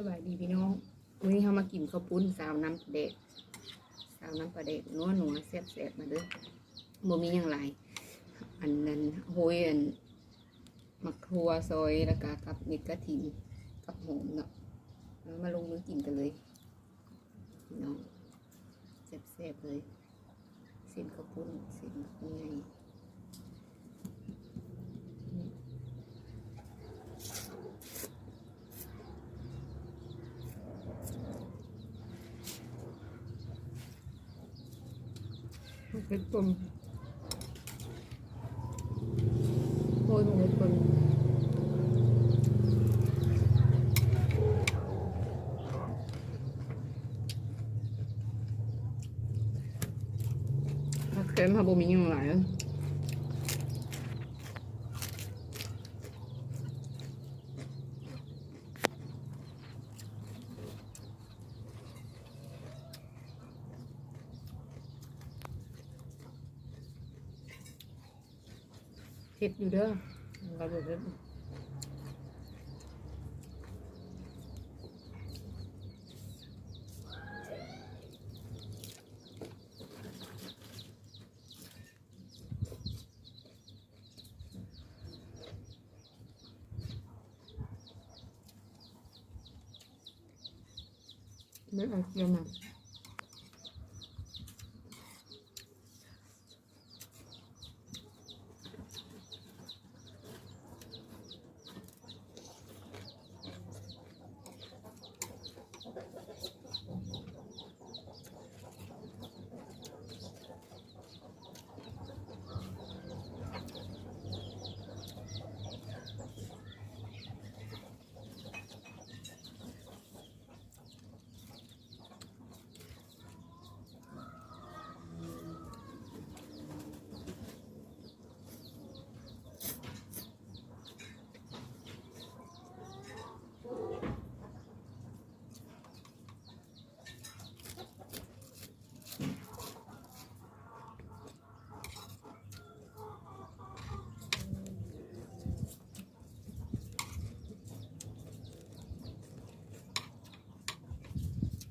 สบายดีพี่น้องวันนี้เขามากินข้าวปุ้นสาวน้ำปลาเด็กสาวน้ำปลาเด็กนัวแซ่บมาเด้อบ่มีอย่างไรอันนั้นโหยอันมักทัวซอยแล้วก็กับนิดกระถิ่นกับหอมเนาะแล้วมาลงมือกินกันเลยพี่น้องแซ่บเลยเส้นข้าวปุ้นเส้นยังไงเผ็ดปนโอ้ยเผ็ดปนถ้าเค็มถ้าบ่มีอย่างไรเผ็ดอยู่เด้อเราดูเผ็ดไม่เอาเกลือมา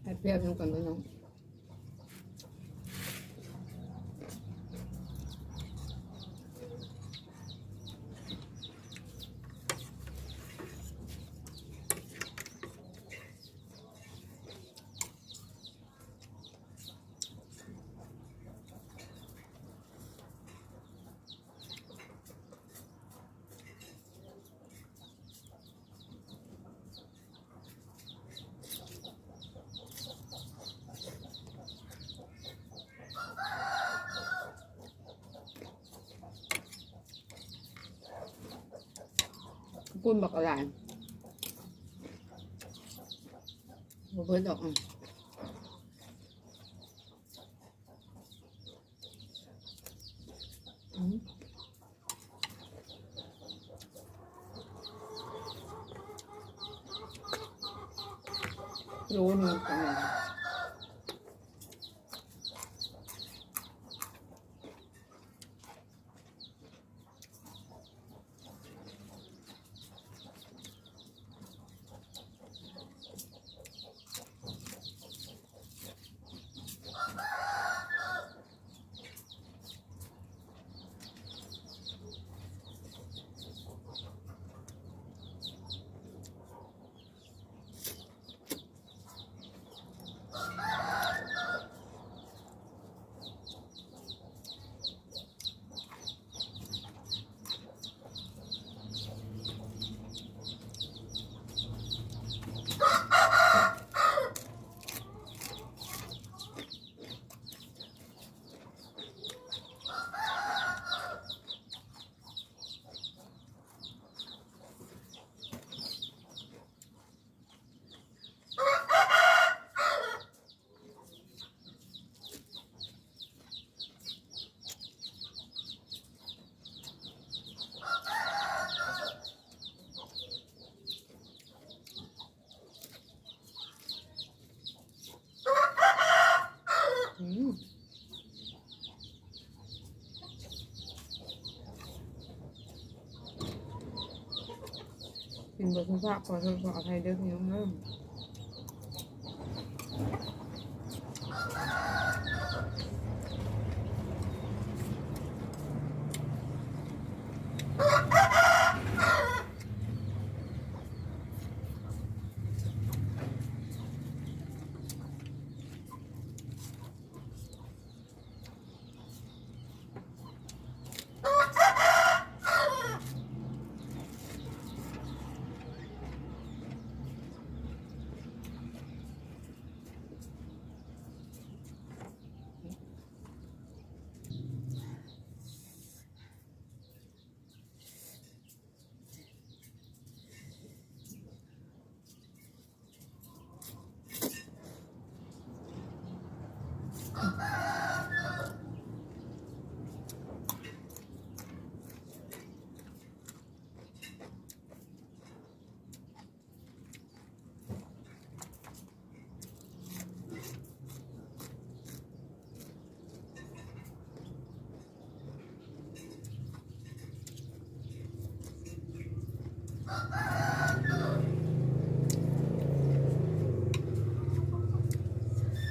ให้เปรี้ยวลงก่อนพี่น้องปุ้นบักอะไรบ่เพิ่นดอกรู้นี่จังเลยกินบะทุกภาคขอโทษขออภัยเด้อพี่น้องเริ่ม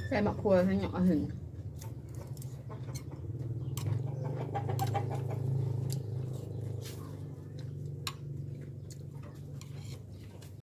ใส่มะครัวใส่หยอหึง